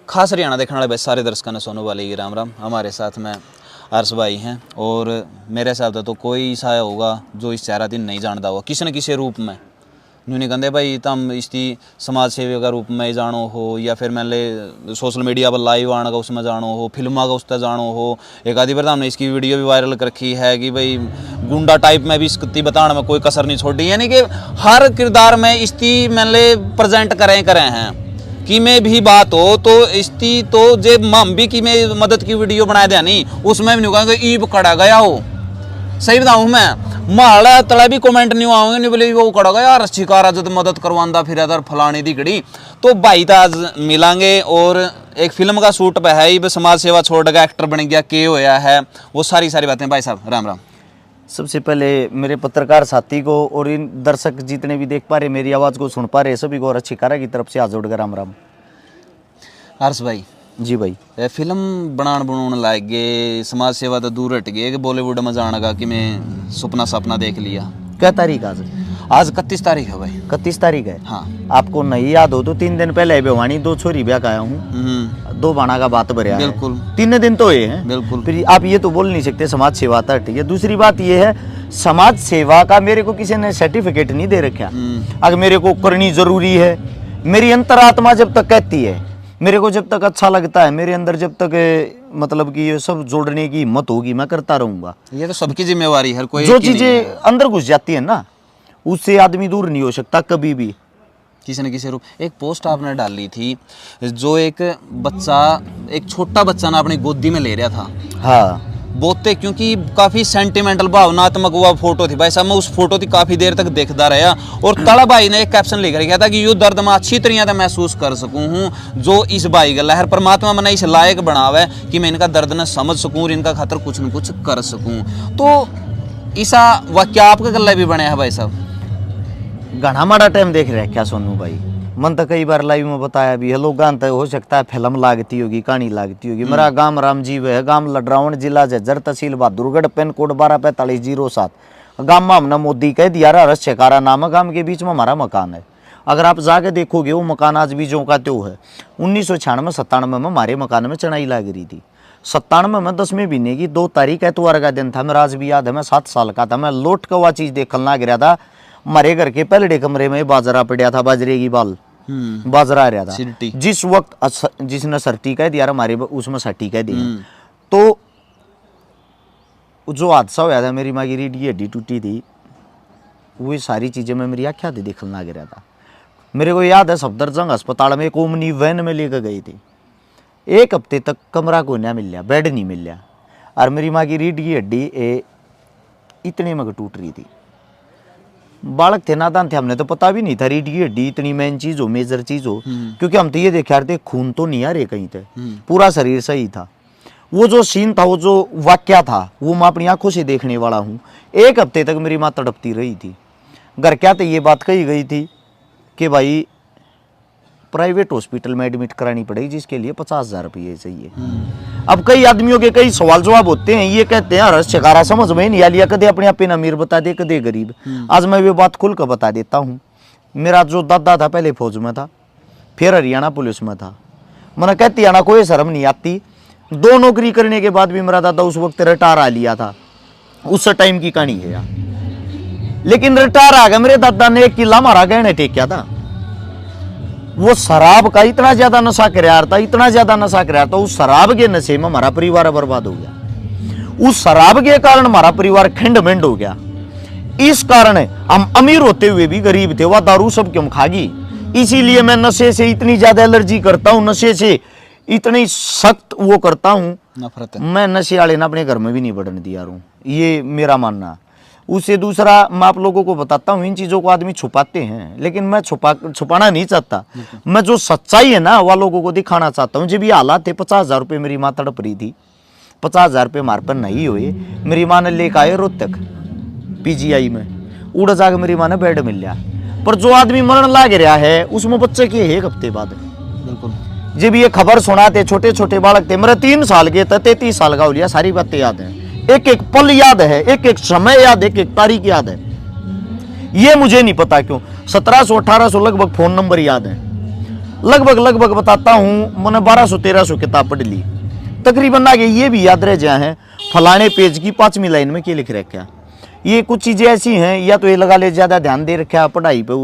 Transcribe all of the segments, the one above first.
खास हरियाणा देखने वाले भाई सारे दर्शकों ने सोनू वाले की राम राम। हमारे साथ में हर्ष भाई हैं और मेरे हिसाब से तो कोई ऐसा होगा जो इस चेहरा दिन नहीं जानता होगा किसी न किसी रूप में। न्यू नहीं कहते भाई तम इसकी समाज सेवी का रूप में जानो हो या फिर मैंने सोशल मीडिया पर लाइव आने का उसमें जानो हो, फिल्मा का उसमें जानो हो। एक आधी बार हमने इसकी वीडियो भी वायरल कर रखी है कि भाई गुंडा टाइप में भी इसकी बताने में कोई कसर नहीं छोड़ी, यानी कि हर किरदार में इसकी मैंने प्रेजेंट करें हैं कि में भी बात हो तो इसकी तो जे हम भी कि में मदद की वीडियो बनाए दे नहीं उसमें भी नहीं कहूँगा ईब कड़ा गया हो। सही बताऊँ मैं माला तला भी कमेंट नहीं आऊंगे नहीं बोले वो कड़ा गया यार शिकारा जब मदद करवांदा फिर अदर फलानी दिगड़ी। तो भाई तो आज मिलांगे और एक फिल्म का शूट पे है ही समाज सेवा छोड़ गया एक्टर बन गया के होया है वो सारी बातें। भाई साहब राम राम। सबसे पहले मेरे पत्रकार साथी को और इन दर्शक जितने भी देख पा रहे मेरी आवाज़ को सुन पा रहे सभी को और अच्छी कारा की तरफ से हाथ जोड़ कर राम राम। हर्ष भाई जी भाई फिल्म बनाने लायक गए समाज सेवा तो दूर हट गए कि बॉलीवुड में जाने का कि मैं सपना देख लिया। क्या तारीख आज 31 तारीख है भाई। 31 तारीख है। हाँ आपको नहीं याद हो तो 3 दिन पहले भिवानी 2 छोरी ब्याह का आया हूँ 2 बाणा का बात भरया है। बिल्कुल 3 दिन तो ये हैं। बिल्कुल फिर आप ये तो बोल नहीं सकते समाज सेवा था ठीक है। दूसरी बात ये है समाज सेवा का मेरे को किसी ने सर्टिफिकेट नहीं दे रखा। अगर मेरे को करनी जरूरी है मेरी अंतरात्मा जब तक कहती है मेरे को जब तक अच्छा लगता है मेरे अंदर जब तक मतलब कि ये सब जोड़ने की हिम्मत होगी मैं करता रहूंगा। ये तो सबकी जिम्मेवारी है। कोई जो चीजें अंदर घुस जाती है ना उससे आदमी दूर नहीं हो सकता कभी भी किसी न किसी रूप। एक पोस्ट आपने डाली थी जो एक बच्चा एक छोटा बच्चा ना अपनी गोदी में ले रहा था। हाँ बोते क्योंकि काफी सेंटिमेंटल भावनात्मक हुआ फोटो थी भाई साहब। मैं उस फोटो की काफी देर तक देखता रहा और तड़ा भाई ने एक कैप्शन लेकर गया था कि यो दर्द मैं अच्छी तरह से महसूस कर सकूं हूं जो इस भाई का लहर परमात्मा मैंने इस लायक बनावे कि मैं इनका दर्द न समझ सकूं और इनका खातर कुछ न कुछ कर सकूं। तो ऐसा वाक्य आपका गला भी बने है भाई साहब। घना माड़ा टाइम देख रहे हैं क्या सोनू भाई। मन तो कई बार लाइव में बताया भी है लोग गान तो हो सकता है फिल्म लागती होगी कहानी लागती होगी। मेरा गांव रामजीव है गांव लडरावण जिला झज्जर तहसील बहादुरगढ़ पिन कोड 124507। गांव में हमने मोदी कह दिया रहा शेकारा नाम है। गांव के बीच में हमारा मकान है। अगर आप जाके देखोगे वो मकान आज भी जो का त्यो है। 1996-97 में हमारे मकान में चढ़ाई लाग रही थी। 97 में 10वें महीने की 2 तारीख एतवार का दिन था। मेरा आज भी याद है मैं 7 साल का था। मैं लौट कर वह चीज़ देखने लग रहा था। हमारे घर के पहले कमरे में बाजरा पड़ा था बाजरे की बाल बाजरा आ रहा था जिस वक्त जिसने सर्टी कह दिया हमारे उसमें सर्टी कह दिया। तो जो हादसा हुआ था मेरी माँ की रीढ़ की हड्डी टूटी थी वो सारी चीज़ें मैं मेरी आँखें देखने लग रहा था। मेरे को याद है सफदरजंग अस्पताल में एक ओमनी वैन में लेकर गई थी। 1 हफ्ते तक कमरा को नहीं मिल रहा बेड नहीं मिल रहा और मेरी माँ की रीढ़ की हड्डी इतने में टूट रही थी। बालक थे नादान थे हमने तो पता भी नहीं था रीढ़ की हड्डी इतनी मेन चीज हो मेजर चीज हो क्योंकि हम तो ये देख रहे थे खून तो नहीं आ रहे कहीं थे पूरा शरीर सही था। वो जो सीन था वो जो वाक्या था वो मैं अपनी आंखों से देखने वाला हूँ। 1 हफ्ते तक मेरी माँ तड़पती रही थी। घर क्या तो ये बात कही गई थी कि भाई प्राइवेट हॉस्पिटल में एडमिट करानी पड़ेगी जिसके लिए 50,000 रुपये चाहिए। अब कई आदमियों के कई सवाल जवाब होते हैं। ये कहते हैं हर्ष शिकारा समझ में नहीं आ लिया कदे अपने आप अमीर बता दे कदे गरीब। आज मैं ये बात खुल कर बता देता हूँ। मेरा जो दादा था पहले फौज में था फिर हरियाणा पुलिस में था। मैंने कहती आना कोई शर्म नहीं आती। 2 नौकरी करने के बाद भी मेरा दादा उस वक्त रिटायर आ लिया था। उस टाइम की कहानी है यार। लेकिन रिटायर आ गया मेरे दादा ने 1 किला हमारा गहने टेकिया था। वो शराब का इतना ज्यादा नशा करार था इतना ज्यादा नशा करार था। उस शराब के नशे में हमारा परिवार बर्बाद हो गया। उस शराब के कारण हमारा परिवार खंड-मंड हो गया। इस कारण हम अमीर होते हुए भी गरीब थे। वह दारू सब क्यों खागी। इसीलिए मैं नशे से इतनी ज्यादा एलर्जी करता हूँ नशे से इतनी सख्त वो करता हूँ नफरत। मैं नशे वाले ने अपने घर में भी नहीं बढ़ने दिया हूँ ये मेरा मानना। उससे दूसरा मैं आप लोगों को बताता हूँ इन चीज़ों को आदमी छुपाते हैं लेकिन मैं छुपाना नहीं चाहता। मैं जो सच्चाई है ना वह लोगों को दिखाना चाहता हूँ। जब ये हालात थे 50,000 रुपये मेरी माँ तड़प रही थी। 50,000 रुपये हमारे पर नहीं हुए। मेरी माँ ने लेकर आए रोहतक PGI में उड़ जाकर मेरी माँ ने बेड मिल लिया। पर जो आदमी मरण लाग रहा है उसमें बच्चे के 1 हफ्ते बाद बिल्कुल जब ये खबर सुनाते छोटे छोटे बालक थे मेरे 3 साल के थे 33 साल का हो लिया। सारी बातें याद हैं। एक एक पल याद है एक एक समय याद एक एक तारीख याद है। ये मुझे नहीं पता क्यों 1700 1800 लगभग फोन नंबर याद है। लगभग बताता हूँ, मैंने 1200-1300 किताब पढ़ ली तकरीबन। आगे ये भी याद रह जाए हैं फलाने पेज की 5वीं लाइन में क्या लिख रखा है। ये कुछ चीज़ें ऐसी हैं, या तो ये लगा ले ज़्यादा ध्यान दे रखा है पढ़ाई पे।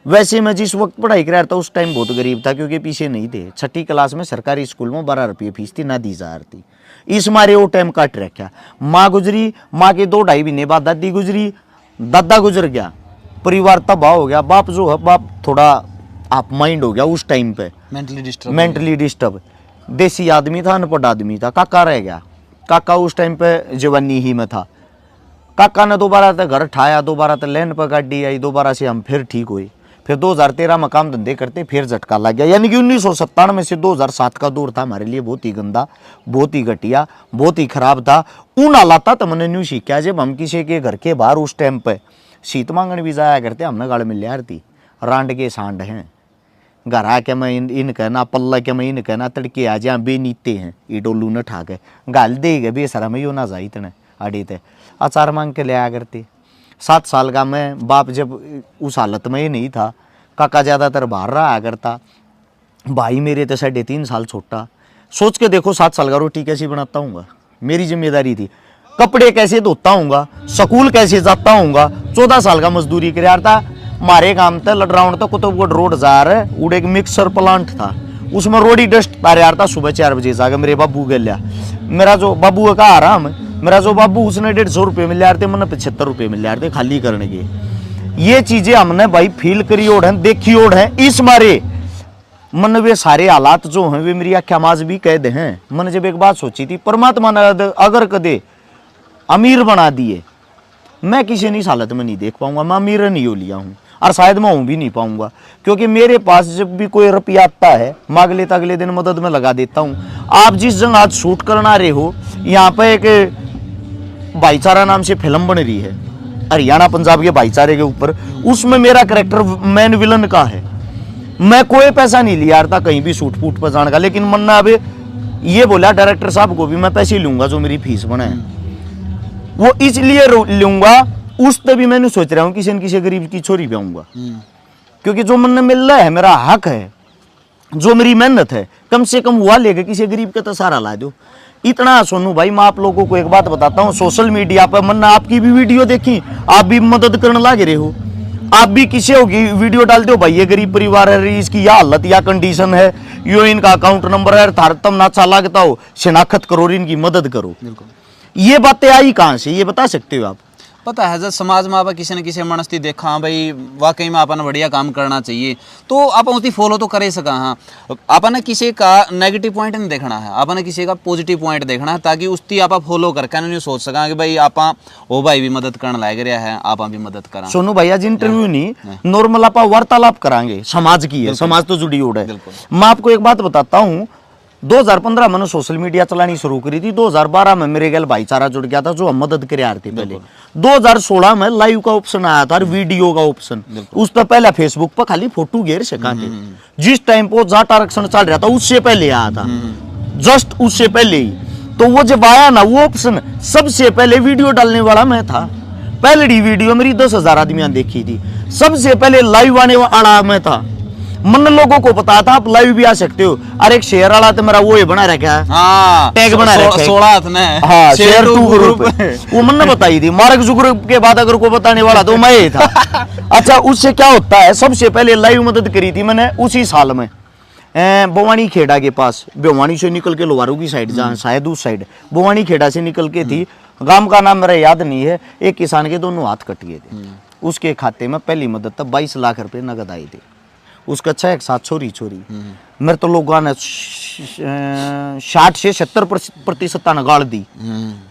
वैसे मैं जिस वक्त पढ़ाई कर रहा था उस टाइम बहुत गरीब था, क्योंकि पीछे नहीं थे। 6ठी क्लास में सरकारी स्कूल में 12 रुपये फीस थी, ना 10,000 थी। इस मारे वो टाइम काट रखा। माँ गुजरी, माँ के 2-2.5 महीने बाद दादी गुजरी, दादा गुजर गया, परिवार तबाह हो गया। बाप जो है, बाप थोड़ा आप माइंड हो गया उस टाइम पे, मेंटली डिस्टर्ब। देसी आदमी था, अनपढ़ आदमी था। काका रह गया। काका उस टाइम पे जवानी ही में था। काका ने दोबारा तो घर ठाया, दोबारा तो लैंड पर गाड़ी आई, दोबारा से हम फिर ठीक हुए। फिर 2013 में काम धंधे करते फिर झटका लग गया। यानी कि 1997 से 2007 का दौर था हमारे लिए बहुत ही गंदा, बहुत ही घटिया, बहुत ही खराब था। उन हालात तो मैंने न्यू सीखा जब हम किसी के घर के बाहर उस टाइम पे शीत मांगने भी जाया करते, हमने गाड़ मिल यार थी रांड के सांड हैं। घर आके मैं इन कहना, पल्ला के मैं इन कहना, तड़के आ जा बेनीते हैं ये डोलू न ठा के गाल दे गए बेसरा में यो ना जाई तने अड़ी थे अचार मांग के ले आया करते। 7 साल का मैं, बाप जब उस हालत में ही नहीं था। काका ज़्यादातर बाहर रहा करता, भाई मेरे तो 3.5 साल छोटा। सोच के देखो 7 साल का रोटी कैसे बनाता हूँगा, मेरी जिम्मेदारी थी। कपड़े कैसे धोता हूँगा, स्कूल कैसे जाता हूँगा। 14 साल का मजदूरी कर यार था। मारे काम था लडराउंड तो कुतुबगढ़ रोड जा रहे, उड़े एक मिक्सर प्लांट था, उसमें रोडी डस्ट तारे यार था। सुबह 4 बजे जाकर मेरे बाबू के लिया, मेरा जो बाबू का आराम, मेरा जो बाबू उसने 150 रुपये मिल रहे थे, मैंने 75 रुपये मिल रहे थे खाली करने के। ये चीजें हमने भाई फील करी ओढ़ हैं, देखी ओढ़ हैं। इस मारे मन वे सारे हालात जो हैं वे मेरी आख्या माज भी कैद हैं। मैंने जब एक बात सोची थी, परमात्मा ने अगर कदे अमीर बना दिए, मैं किसी नहीं हालत में नहीं देख पाऊंगा। मैं अमीर नहीं हो लिया हूँ और शायद मैं हूँ भी नहीं पाऊंगा, क्योंकि मेरे पास जब भी कोई रुपया आता है मांग लेता, अगले दिन मदद में लगा देता हूँ। आप जिस जगह आज शूट करना रहे हो, यहाँ पे एक भाईचारा नाम से फिल्म बन रही है हरियाणा पंजाब के भाईचारे के ऊपर, उसमें मेरा कैरेक्टर मैन विलन का है। मैं कोई पैसा नहीं लिया था कहीं भी शूट फूट पर जाने का, लेकिन मन्ना अब ये बोला डायरेक्टर साहब को भी मैं पैसे लूंगा जो मेरी फीस बने, वो इसलिए लूंगा। उस तभी मैंने सोच रहा हूँ किसी न किसी गरीब की छोरी पे आऊंगा, क्योंकि जो मन मिल रहा है मेरा हक है, जो मेरी मेहनत है कम से कम हुआ लेके किसी गरीब का तो सहारा ला दो। इतना सोनू भाई मैं आप लोगों को एक बात बताता हूँ, सोशल मीडिया पर मन्ना आपकी भी वीडियो देखी, आप भी मदद करने लगे रहे हो, आप भी किसी होगी वीडियो डालते हो भाई ये गरीब परिवार है, इसकी या हालत या कंडीशन है, यो इनका अकाउंट नंबर है, थार तम ना अच्छा लगता हो शिनाख्त करो और इनकी मदद करो। ये बातें आई कहाँ से, ये बता सकते हो आप? पता है जब समाज में आप किसी न किसी मनस्ती देखा हाँ भाई वाकई में अपन बढ़िया काम करना चाहिए, तो आप उसकी फॉलो तो करे सका। हाँ अपन किसी का नेगेटिव पॉइंट नहीं देखना है, अपन किसी का पॉजिटिव पॉइंट देखना है, ताकि उसकी आप फॉलो करके नहीं सोच सका कि भाई आप ओ भाई भी मदद करने लायक रहा है, आप भी मदद करा। सोनू भैया जी इंटरव्यू नहीं नॉर्मल आप वार्तालाप कराएंगे, समाज की है, समाज तो जुड़ी उड़ है। मैं आपको एक बात बताता हूँ, 2015 मैंने सोशल मीडिया चलानी शुरू करी थी, 2012 में मेरे गैल भाईचारा जुड़ गया था जो हम मदद करे आ रहे थे पहले। 2016 में लाइव का ऑप्शन आया था और वीडियो का ऑप्शन, उस पर पहले फेसबुक पर खाली फोटो घेर सका थे। जिस टाइम पर जाट आरक्षण चल रहा था उससे पहले आया था, जस्ट उससे पहले ही। तो वो जब आया ना वो ऑप्शन, सबसे पहले वीडियो डालने वाला मैं था। पहली वीडियो मेरी 10,000 आदमियां देखी थी, सबसे पहले लाइव आने वाला मैं था। मन लोगों को पता था आप लाइव भी आ सकते हो। अरे एक शेयर वाला तो मेरा वो ही बना रखा है, हाँ, टैग बना रखा है 16 ने, हाँ, शेयर 2 ग्रुप वो मन ने बताई थी। मार्क जुकरबर्ग के बाद अगर को बताने वाला तो मैं ही था। अच्छा उससे क्या होता है, सबसे पहले लाइव मदद करी थी मैंने उसी साल में भवानी खेड़ा के पास, भवानी से निकल के लोहारू की साइड जहाँ शायद उस साइड भवानी खेड़ा से निकल के थी, गांव का नाम मेरा याद नहीं है। एक किसान के दोनों हाथ कट गए थे, उसके खाते में पहली मदद तब 22 लाख रुपए नगद आए थे। उसका 6 एक साथ छोरी मेरे तो लोगों ने 60 से 70% गाड़ दी,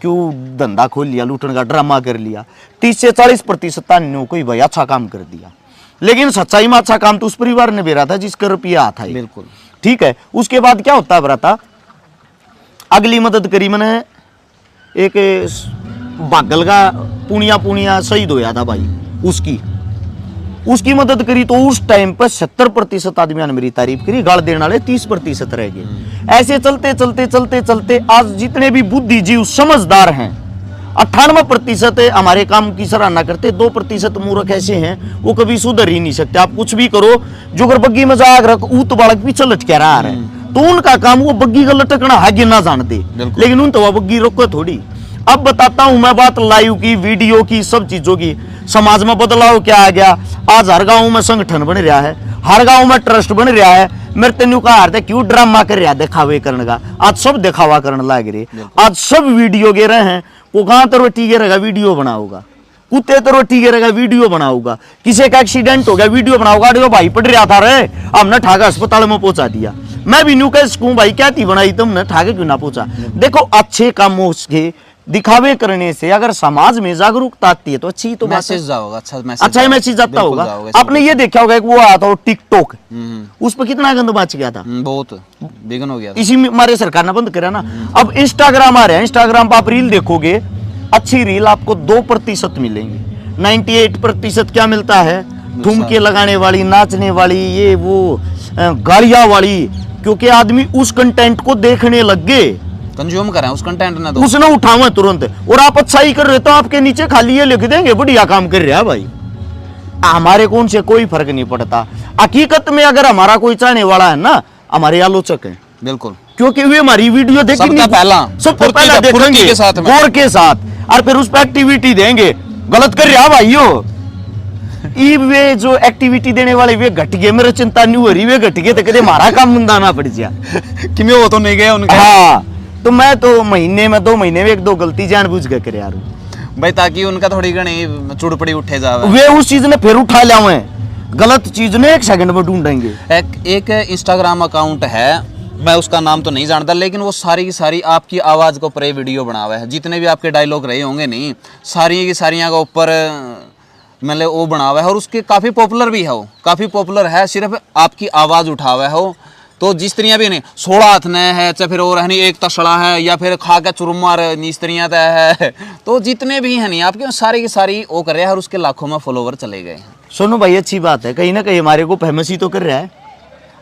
क्यों धंधा खोल लिया, लूटने का ड्रामा कर लिया। 30 से 40% ने कोई भाई अच्छा काम कर दिया, लेकिन सच्चाई में अच्छा काम तो उस परिवार ने बेरा था जिसका रुपया आता है। बिल्कुल ठीक है। उसके बाद क्या होता है बराता, अगली मदद करी मैंने, एक बागल का पुनिया शहीद होया था भाई, उसकी मदद करी। तो उस टाइम पर 70% आदमियों ने मेरी तारीफ करी, गाड़ देने वाले 30% रह गए। ऐसे चलते चलते चलते चलते आज जितने भी बुद्धिजीवी समझदार हैं, 98% हमारे काम की सराहना करते, 2% मूर्ख ऐसे हैं वो कभी सुधर ही नहीं सकते। आप कुछ भी करो, जो अगर बग्गी में जाग रख ऊत बालक पीछे लटके रहा है तो उनका काम वो बग्गी का लटकना आगे ना जानते, लेकिन उन तो वह बग्गी रोको थोड़ी। अब बताता हूं मैं बात लाइव की, वीडियो की, सब चीजों की। समाज में बदलाव क्या आ गया, आज हर गांव में संगठन बन रहा है, हर गांव में ट्रस्ट बन रहा है। मेरे तेनू कहा हारते क्यों ड्रामा कर रहा दिखावे करने का, आज सब दिखावा करने लग रहे, आज सब वीडियो गे रहे हैं। वो कहां तो रोटी गे रहेगा वीडियो बनाओगा, कुत्ते तो रोटी गे रहेगा वीडियो बनाओगा, किसी का एक्सीडेंट हो गया वीडियो बनाओगा, अरे भाई पड़ रहा था रे हमने ठाका अस्पताल में पहुंचा दिया। मैं भी न्यू कह सकूं भाई क्या थी बनाई तुमने, ठाके क्यों ना पहुंचा। देखो अच्छे कामों के दिखावे करने से अगर समाज में जागरूकता आती है तो अच्छी तो मैसेज जाओगा, अच्छा मैसेज जाता होगा। आपने ये देखा होगा कि वो आया था टिकटॉक, उस पर कितना गंद मच गया था, बहुत बिगन हो गया था। इसी में हमारे सरकार ने बंद करा ना। अब इंस्टाग्राम आ रहा है, इंस्टाग्राम पर आप रील देखोगे, अच्छी रील आपको 2% मिलेंगी, 98% क्या मिलता है, ठुमके लगाने वाली, नाचने वाली, ये वो गालियां वाली, क्योंकि आदमी उस कंटेंट को देखने लग गए, कंज्यूम करें उस कंटेंट ने, तो उसने उठावा तुरंत। और आप अच्छा ही कर रहे तो आपके नीचे खाली ये लिख देंगे बढ़िया काम कर रहा है भाई, हमारे कौन से कोई फर्क नहीं पड़ता। हकीकत में अगर हमारा कोई चाहने वाला है ना, हमारे आलोचक है, बिल्कुल, क्योंकि वे हमारी वीडियो देखेंगे, सबसे पहला देखेंगे गौर के साथ, और फिर उस पर एक्टिविटी देंगे। गलत कर रहा भाइयों, वे जो एक्टिविटी देने वाले वे घट गए, मेरे चिंता नहीं हो रही, वे घट गए तो कदे हमारा काम मुंदाना पड़ गया कि मैं वो तो नहीं गया उनके। हाँ, तो मैं तो महीने में 2 महीने में 1-2 गलती जानबूझ के करे यार भाई, ताकि उनका थोड़ी घनी चुड़पड़ी उठे जावे, वे उस चीज ने फिर उठा लावे, गलत चीज ने 1 सेकंड में ढूंढेंगे। एक इंस्टाग्राम अकाउंट है, मैं उसका नाम तो नहीं जानता, लेकिन वो सारी की सारी आपकी आवाज को ऊपर वीडियो बनावा है, जितने भी आपके डायलॉग रहे होंगे नहीं, सारी की सारियां का ऊपर मतलब वो बनावा है, और उसके काफी पॉपुलर भी है, वो काफी पॉपुलर है, सिर्फ आपकी आवाज उठावा है वो। तो जिस तरिया भी नहीं 16 हाथ ने है, चाहे फिर और है नहीं एक तसड़ा है, या फिर खा के चुरमार इस तरिया है, तो जितने भी है नहीं आपके सारी की सारी वो कर रहे हैं, और उसके लाखों में फॉलोवर चले गए हैं। सुनो भाई, अच्छी बात है, कहीं ना कहीं हमारे को फेमस ही तो कर रहा है,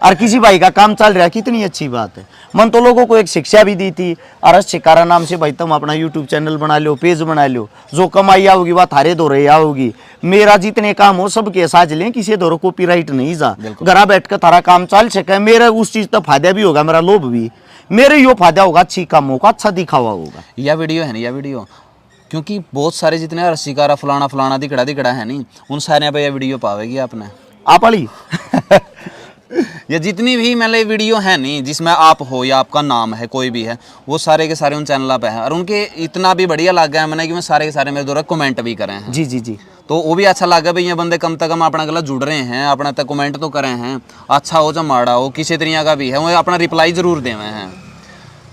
और किसी भाई का काम चल रहा है, कितनी अच्छी बात है। मन तो लोगों को एक शिक्षा भी दी थी, और शिकारा नाम से भाई तुम अपना यूट्यूब चैनल बना लो, पेज बना लो, जो कमाई आओगी वह थारे दौरे आओगी, मेरा जितने काम हो सबके साझ लें, किसी दौरे कॉपीराइट नहीं जा, घर बैठ कर थारा काम चल सके, मेरा उस चीज का फायदा भी होगा, मेरा लोभ भी, मेरे यो फायदा होगा, अच्छी काम होगा, अच्छा दिखावा होगा। यह वीडियो है नहीं, यह वीडियो क्योंकि बहुत सारे जितने शिकारा फलाना फलाना दिखड़ा है नहीं, उन सारे पे यह वीडियो पावेगी आपने आप वाली या जितनी भी मतलब वीडियो है नहीं जिसमें आप हो या आपका नाम है कोई भी है, वो सारे के सारे उन चैनल पे हैं, और उनके इतना भी बढ़िया लग गया है मैंने कि मैं सारे के सारे मेरे द्वारा कमेंट भी करे हैं। जी जी जी, तो वो भी अच्छा लगा भाई, ये बंदे कम से कम अपना गला जुड़ रहे हैं, अपना तक कमेंट तो करे हैं, अच्छा हो चाहे माड़ा हो, किसी तरीके का भी है, वो अपना रिप्लाई जरूर दे हुए हैं,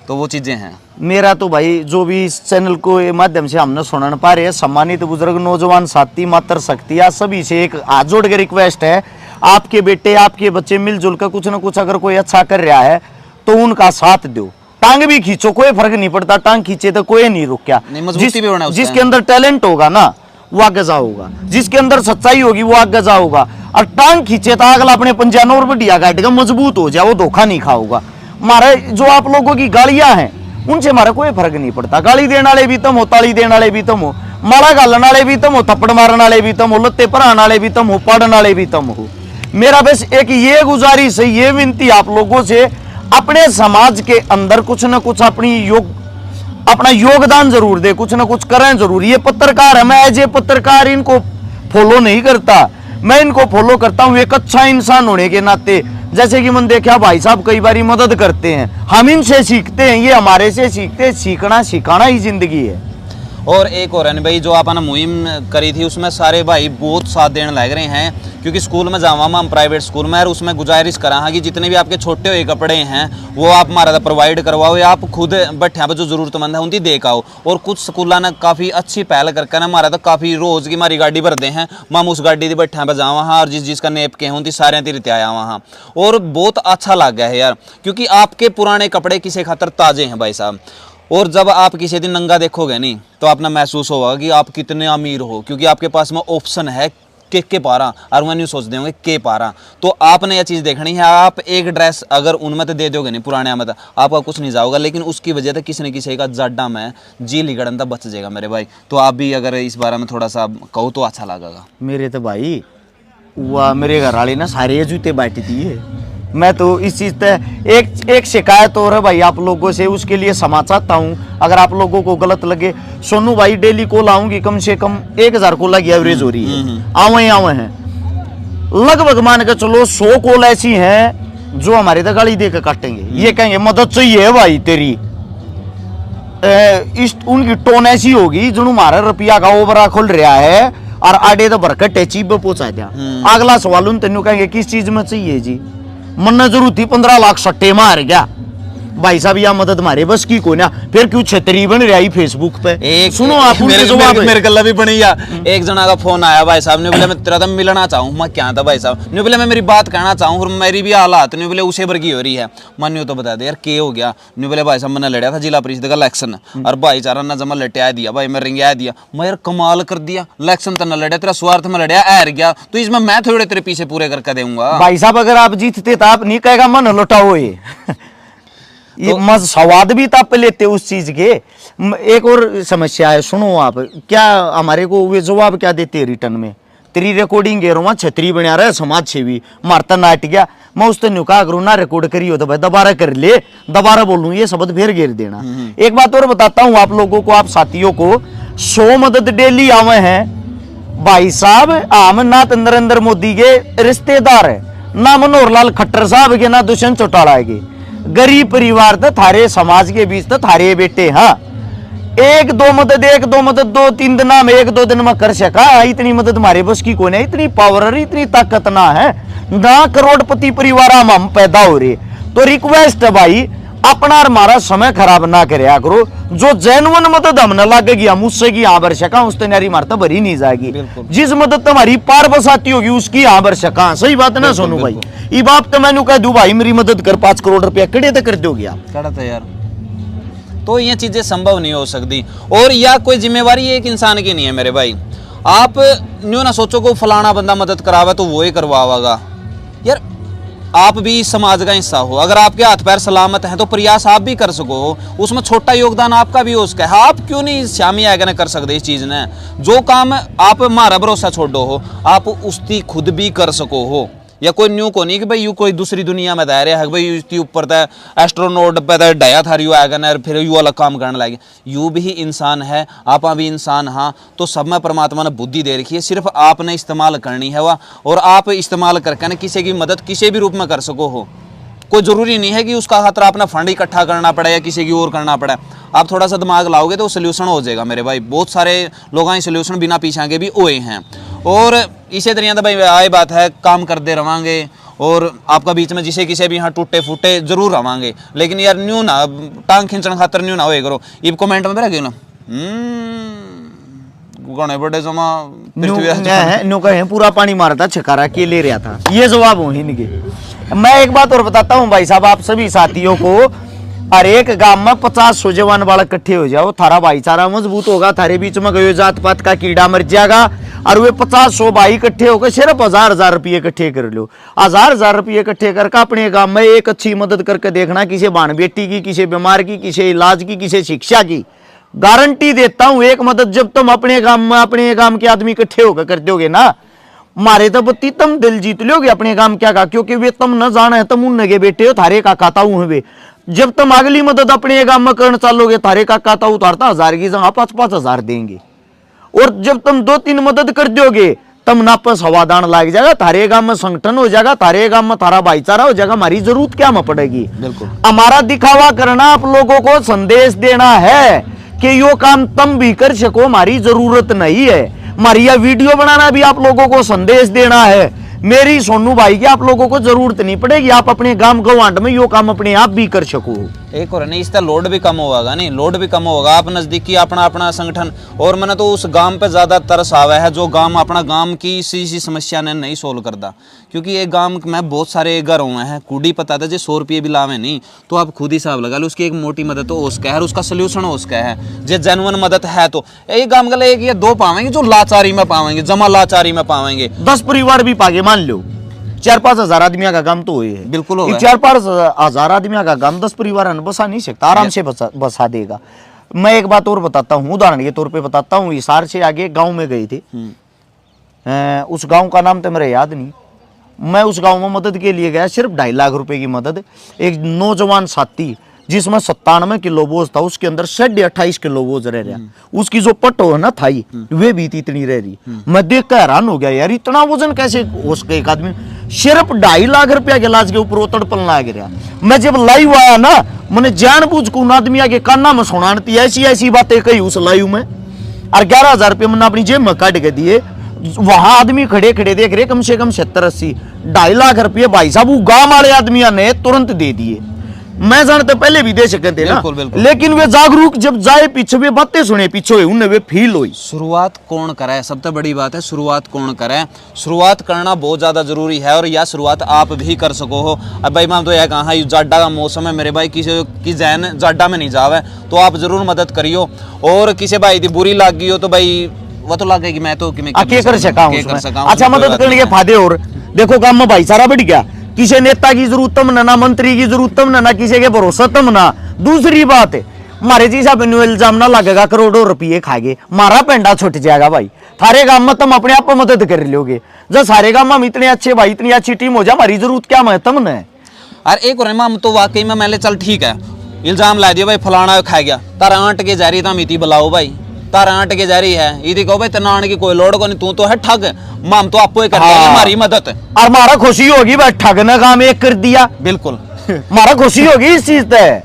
तो वो चीज़ें हैं। मेरा तो भाई जो भी इस चैनल को माध्यम से हमने सुन पा रहे हैं, सम्मानित बुजुर्ग नौजवान साथी मातृशक्ति सभी से एक हाथ जोड़ के रिक्वेस्ट है, आपके बेटे आपके बच्चे मिलजुल कर कुछ ना कुछ अगर कोई अच्छा कर रहा है तो उनका साथ दो, टांग भी खींचो, कोई फर्क नहीं पड़ता, टांग खींचे तो कोई नहीं रुका। जिसके अंदर टैलेंट होगा ना वो आगे जाओगा, जिसके अंदर सच्चाई होगी वो आगे जाओगा, और टांग खींचे तो अगला अपने पंजानो और बढ़िया काट का मजबूत हो जाए, वो धोखा नहीं खाओगा। हमारे जो आप लोगों की गालियां हैं उनसे हमारा कोई फर्क नहीं पड़ता, गाली देने वाले भी तुम हो, ताली देने वाले भी तुम हो, माड़ा गालने वाले भी तुम हो, थप्पड़ मारने वाले भी तुम हो, लत्ते पराने वाले भी तुम हो, पढ़ने वाले भी तुम हो। मेरा बस एक ये गुजारिश है, ये विनती आप लोगों से, अपने समाज के अंदर कुछ ना कुछ अपना योगदान जरूर दे, कुछ ना कुछ करें जरूर। ये पत्रकार है, मैं एज ए पत्रकार इनको फॉलो नहीं करता, मैं इनको फॉलो करता हूँ एक अच्छा इंसान होने के नाते। जैसे कि मैंने देखा भाई साहब कई बार मदद करते हैं, हम इनसे सीखते हैं, ये हमारे से सीखते हैं, सीखना सिखाना ही जिंदगी है। और एक और है भाई, जो आपने मुहिम करी थी उसमें सारे भाई बहुत साथ देने लग रहे हैं, क्योंकि स्कूल में जावा हम प्राइवेट स्कूल में, और उसमें गुजारिश करा हाँ कि जितने भी आपके छोटे हुए कपड़े हैं वो आप हमारा प्रोवाइड करवाओ, या आप खुद बैठे पर जो जरूरतमंद है उनकी देख आओ। और कुछ स्कूलों ने काफ़ी अच्छी पहल करके ना हमारा तो काफ़ी रोज़ की हमारी गाड़ी भरते हैं, हम उस गाड़ी से बैठे पर जावा हाँ, और जिसका नेप के हैं उनकी सारे तीरते आया वहाँ, और बहुत अच्छा लग गया है यार, क्योंकि आपके पुराने कपड़े किसी खातर ताज़े हैं भाई साहब। और जब आप किसी दिन नंगा देखोगे नहीं तो अपना महसूस होगा कि आप कितने अमीर हो, क्योंकि आपके पास में ऑप्शन है के पारा और वह न्यू सोच देंगे के पारा। तो आपने यह चीज़ देखनी है, आप एक ड्रेस अगर उनमें तो दे दोगे नहीं पुराने में, आपका कुछ नहीं जाओगा, लेकिन उसकी वजह से किसी न किसी का जाडा में जी लिगड़न तक बच जाएगा मेरे भाई। तो आप भी अगर इस बारे में थोड़ा सा कहो तो अच्छा लगेगा। मेरे तो भाई वह मेरे घर वाले ना सारे जूते बांट दिए। मैं तो इस चीज पे एक शिकायत और है भाई आप लोगों से, उसके लिए क्षमा चाहता हूँ अगर आप लोगों को गलत लगे। सोनू भाई डेली कॉल आऊंगी, कम से कम 1000 कॉल की एवरेज हो रही है, आवे हैं लगभग। मान के चलो 100 कॉल ऐसी हैं जो हमारे तक गाली देकर काटेंगे, ये कहेंगे मदद चाहिए भाई तेरी। उनकी टोन ऐसी होगी जो हमारा रुपया का ओवरा खुल रहा है और आडे तो भरकर टेची पे पहुंचा दिया। अगला सवाल उन तेनू कहेंगे किस चीज में चाहिए जी, मन जरूरत थी 15 लाख सट्टे मार गया भाई साहब, या मदद मारे बस की को ना, फिर क्यों छतरी बन रही फेसबुक पे। एक सुनो आप मेरे गला भी बनी या एक जना का फोन आया भाई साहब ने बोले मैं तेरा तो मिलना चाहूँ। मैं क्या था भाई साहब ने बोले मैं मेरी बात कहना चाहूँ और मेरी भी हालात नहीं बोले उसे वर्गी हो रही है। मन तो बता दे यार के हो गया। नहीं बोले भाई साहब मैंने लड़ा था जिला परिषद का इलेक्शन और भाईचारा ने जमा लटिया दिया भाई, मैं रिंगा दिया। मैं यार कमाल कर दिया, इलेक्शन तो न लड़ा, तेरा स्वार्थ में लड़िया हार गया, तो इसमें मैं थोड़े तेरे पीछे पूरे करके दूंगा। भाई साहब अगर आप जीतते तो आप नहीं कहेगा मन लौटाओ ये मज स्वाद भी ताप लेते उस चीज के। एक और समस्या है, सुनो आप क्या हमारे को वे जवाब क्या देते हैं रिटर्न में, तेरी रिकॉर्डिंग गेरो छतरी बना रहा है समाज सेवी मारता नाट गया। मैं उस तेन कहा करूँ ना रिकॉर्ड करी हो तो भाई दोबारा कर ले, दोबारा बोलूँ ये शब्द फिर घेर देना। एक बात और बताता हूँ आप लोगों को, आप साथियों को, 100 मदद डेली आवे हैं भाई साहब। आम ना नरेंद्र मोदी के रिश्तेदार है, ना मनोहर लाल खट्टर साहब के, ना दुष्यंत चौटाला के, गरीब परिवार तो थारे समाज के बीच तो थारे बेटे। हाँ एक दो मदद 2-3 दिन में 1-2 दिन में कर सका, इतनी मदद हमारे बस की कौन है, इतनी पावर इतनी ताकत ना है ना, करोड़पति परिवार हम पैदा हो रहे। तो रिक्वेस्ट है भाई अपना हमारा समय खराब ना करया करो, जो जेन्युइन मदद हमने लगेगी हम उससे की यहाँ बरसका उस तैयारी मारता भरी नहीं जाएगी। जिस मदद तुम्हारी पार बसाती होगी उसकी यहाँ बरसका। सही बात है ना सोनू भाई, ये बाप तो मैंने कह दू भाई मेरी मदद कर 5 करोड़ रुपया कड़े तो कर दोगे आप कड़ा था यार। तो ये चीजें संभव नहीं हो सकती, और या कोई जिम्मेवारी एक इंसान की नहीं है मेरे भाई। आप न्यू ना सोचो को फलाना बंदा मदद करावे तो वो ही करवाएगा यार। आप भी समाज का हिस्सा हो, अगर आपके हाथ पैर सलामत हैं तो प्रयास आप भी कर सको, उसमें छोटा योगदान आपका भी हो सके। आप क्यों नहीं शामिल आगे न कर सकते इस चीज़ ने, जो काम आप हमारा भरोसा छोड़ो हो आप उसकी खुद भी कर सको हो। या कोई न्यू को नहीं कि भाई यू कोई दूसरी दुनिया में दायरे है भाई इसके ऊपर तो एस्ट्रोनॉट पे डाया था यू आएगा ना फिर यू अलग काम करने लगे। यू भी इंसान है, आप भी इंसान। हाँ तो सब में परमात्मा ने बुद्धि दे रखी है, सिर्फ आपने इस्तेमाल करनी है वह, और आप इस्तेमाल करके ना किसी की मदद किसी भी रूप में कर सको हो। कोई ज़रूरी नहीं है कि उसका खातर अपना फंड इकट्ठा करना पड़े या किसी की और करना पड़े। आप थोड़ा सा दिमाग लाओगे तो सोल्यूशन हो जाएगा मेरे भाई। बहुत सारे लोग सोल्यूशन बिना पीछा के भी हुए हैं। और इसी तरह तो भाई आए बात है काम करते रहेंगे और आपका बीच में जिसे किसी भी यहाँ टूटे फूटे जरूर रहेंगे, लेकिन यार न्यू ना टांग खींचने खातर न्यू ना हो करो। ये कमेंट में रखे ना गणे बड़े जमा न्यू कहे पूरा पानी मारा था छकारा के ले रहा था, ये जवाब हो इनके। मैं एक बात और बताता हूँ भाई साहब आप सभी साथियों को, हर एक गांव में 50 जवान बालक इकट्ठे हो जाओ, थारा भाईचारा मजबूत होगा, थारे बीच में गयो जात पात का कीड़ा मर जाएगा। और वे 50 भाई इकट्ठे होकर सिर्फ 1000 रुपये इकट्ठे कर लो, 1000 रुपये इकट्ठे करके अपने गांव में एक अच्छी मदद करके देखना, किसी बाण बेटी की, किसी बीमार की, किसी इलाज की, किसी शिक्षा की। गारंटी देता हूं एक मदद जब तुम अपने गांव में अपने गांव के आदमी इकट्ठे होकर कर दोगे ना, मारे तो बत्ती तुम दिल जीत लोगे अपने गांव क्या का, क्योंकि वे तुम न जाने है, तुम उन बेटे हो, थारे का खाता हूं वे। जब तुम अगली मदद अपने गांव में करना चालोगे, थारे का खाता उतारता 1000 की जगह 5-5 देंगे। और जब तुम 2-3 मदद कर दोगे तम नापस हवादान लग जाएगा, थारे गांव में संगठन हो जाएगा, थारे गांव में थारा भाईचारा हो जाएगा। हमारी जरूरत क्या में पड़ेगी। बिल्कुल हमारा दिखावा करना, आप लोगों को संदेश देना है कि यो काम तुम भी कर सको, हमारी जरूरत नहीं है। हमारी यह वीडियो बनाना भी आप लोगों को संदेश देना है। मेरी सोनू भाई की आप लोगों को जरूरत नहीं पड़ेगी, आप अपने गांव गवांड में यो काम अपने आप भी कर सको। एक और नहीं, इसका लोड भी कम होगा, नहीं लोड भी कम होगा। आप नज़दीकी अपना अपना संगठन, और मैंने तो उस गांव पे ज़्यादा तरस आवा है जो गांव अपना गांव की इसी समस्या ने नहीं सोल्व करता। क्योंकि एक गांव में बहुत सारे घर हुए हैं, कूड़ी पता था जो 100 रुपये भी लावे नहीं, तो आप खुद ही हिसाब लगा लो, उसकी एक मोटी मदद तो उसका है, उसका सोल्यूशन उसका है। जो जेन्युइन मदद है तो एक गांव का एक या दो पावेंगे जो लाचारी में पावेंगे, जमा लाचारी में पावेंगे। 10 परिवार भी पागे, मान लो 4-5 हजार आदमी का काम तो है, बिल्कुल होगा। 4-5 हजार आदमी का काम 10 परिवार बसा नहीं सकता, आराम से बसा देगा। मैं एक बात और बताता हूँ, उदाहरण के तौर पे बताता हूँ। हिसार से आगे गांव में गए थे, उस गांव का नाम तो मेरा याद नहीं। मैं उस गांव में मदद के लिए गया, सिर्फ 2.5 लाख रुपए की मदद। एक नौजवान साथी जिसमें 97 किलो बोझ था, उसके अंदर 28.5 किलो बोझ रह रहा। उसकी जो पट्टो है ना थाई, वे भी इतनी रह रही। मैं देख कर हैरान हो गया, यार इतना वजन कैसे हो सके एक आदमी। सिर्फ 2.5 लाख रुपया के इलाज के ऊपर वो तड़पलना आ गया। मैं जब लाइव आया ना, मैंने जानबूझ को उन आदमी के काना में सुनाती ऐसी ऐसी बातें कही उस लाइव में, और 11,000 रुपये मैंने अपनी जेब में काट के दिए। वहां आदमी खड़े खड़े देख रहे, कम से कम 70-80 2.5 लाख रुपये भाई साहब वो गांव वाले आदमियों ने तुरंत दे दिए। मैं जानते पहले भी दे सकते थे ना, बिल्कुल, बिल्कुल। लेकिन वे जागरूक जब जाए पीछे वे बातें सुने पीछे हुए, उन्हें वे फील हुई। शुरुआत कौन करे, सबसे बड़ी बात है शुरुआत कौन करे। शुरुआत करना बहुत ज़्यादा जरूरी है, और यह शुरुआत आप भी कर सको हो। अब भाई मैं तो यह कहा जाडा का मौसम है मेरे भाई, किसी की जहन जाडा में नहीं जावे तो आप जरूर मदद करियो। और किसी भाई की बुरी लग गई हो तो भाई वो तो लगेगी, मैं तो कर सका। अच्छा, मदद करने के फायदे और देखो, काम में भाईचारा बढ़ गया। किसी नेता की जरूरत तम ना मंत्री की जरूरत तम ना किसी के भरोसा तम ना। दूसरी बात है, हमारे जी साहब इल्जाम ना लगेगा करोड़ों रुपये खाएंगे, मारा पेंडा छुट जाएगा भाई। थारे गांव में तुम अपने आप मदद कर लोगे, जब सारे गांव में हम इतने अच्छे भाई, इतनी अच्छी टीम हो जाए, हमारी जरूरत क्या है तुम ने। और एक और हम तो वाकई में मैंने चल ठीक है, इल्जाम ला दिया भाई फलाना खा गया, तारा आंट के जा रही था मिति बुलाओ भाई, तारा आंट के जा रही है, यदि कहो भाई तना आने की कोई लोड़ को नहीं, तू तो है ठग, माम तो आपको कर देंगे हमारी मदद। और हमारा खुशी होगी भाई, ठग ने काम एक कर दिया, बिल्कुल हमारा खुशी होगी इस चीज से,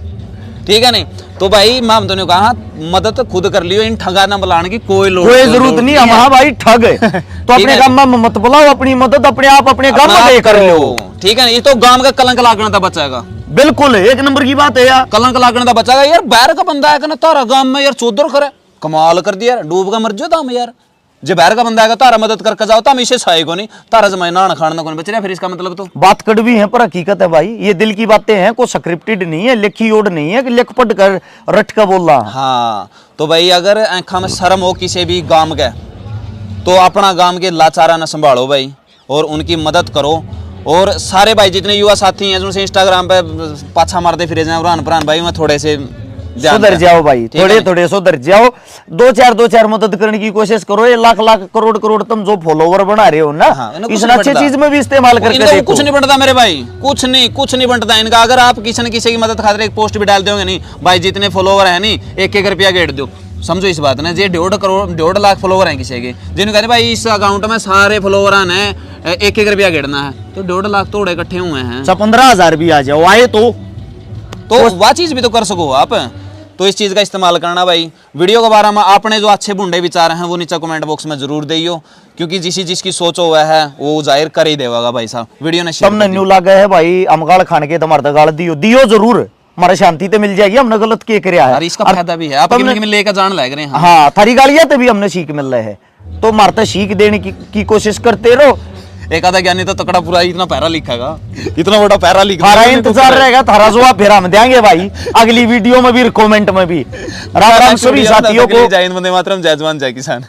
ठीक है नहीं। तो भाई माम तो ने कहा मदद खुद कर लियो, इन ठगा ना बुलाने की कोई जरूरत नहीं। हम हाँ भाई ठग तो अपने काम में मत बुलाओ, अपनी मदद अपने आप अपने काम में कर लो, ठीक है। ये तो गांव का कलंक लागने का बचाएगा, बिल्कुल एक नंबर की बात है यार, कलंक लागने का बचाएगा। यार बाहर का बंदा है ना तारा गांव में यार चौधर करे, कमाल कर दिया यार, डूब का मर जाओ ताम यार। जब बाहर का बंदा आएगा तारा मदद करके जाओ, ताम इसे सहाय को नहीं, तारा जमाई नाना खाना कौन बच रहा, फिर इसका मतलब तो बात कड़वी है पर हकीकत है भाई। ये दिल की बातें हैं, कोई स्क्रिप्टेड नहीं है, लिखी ओड नहीं है कि लिख पढ़ कर रट का बोल रहा। हाँ तो भाई अगर आंखा में शर्म हो किसी भी गांव के, तो अपना गांव के लाचारा न संभालो भाई, और उनकी मदद करो। और सारे भाई जितने युवा साथी हैं जिनसे इंस्टाग्राम पे पाछा मारते फिरे जाए पुरान भाई, मैं थोड़े से सुधर जाओ भाई, थोड़े थोड़े सुधर जाओ। 2-4 मदद करने की कोशिश करो। ये लाख करोड़ तुम जो फॉलोवर बना रहे हो ना, इस अच्छी चीज में भी इस्तेमाल करके देखो। कुछ नहीं बनता मेरे भाई, कुछ नहीं बनता इनका। अगर आप किसी न किसी की मदद खातिर एक पोस्ट भी डाल दोगे नहीं भाई, जितने फॉलोवर है नहीं 1-1 रुपया गेट दो, समझो इस बात ना। ये 1.5 लाख फॉलोवर हैं किसी के, जिन्हें कहते भाई इस अकाउंट में सारे फॉलोवर ने 1-1 रुपया गेटना है, तो 1.5 लाख तोड़े इकट्ठे हुए हैं। 15,000 भी आ जाओ आए तो वह चीज भी तो कर सको आप। तो इस चीज़ का इस्तेमाल करना भाई। वीडियो के बारे में आपने जो अच्छे बुंडे विचार हैं वो नीचे कमेंट बॉक्स में जरूर दियो, क्योंकि जिसकी सोच हुआ है वो जाहिर कर ही देगा भाई साहब। वीडियो ने तुमने न्यू लगा है भाई, हम गाल खाने के तुम्हारे गाल दियो जरूर, हमारे शांति तो मिल जाएगी। हमने गलत क्या कराया है, इसका फायदा भी है, आप लेकर जान लग रहे हैं। हाँ थारी गालियां तो भी हमने सीख मिल रहा है, तो मारता सीख देने की कोशिश करते रहो। एक आधा ज्ञानी तो तकड़ा पूरा इतना पैरा लिखेगा, इतना बड़ा पैरा लिखा, थारा इंतजार रहेगा, थारा जवाब फिर हम देंगे भाई अगली वीडियो में भी, कमेंट में भी। राम राम सभी साथियों को, जय हिंद, वंदे मातरम, जय जवान जय किसान।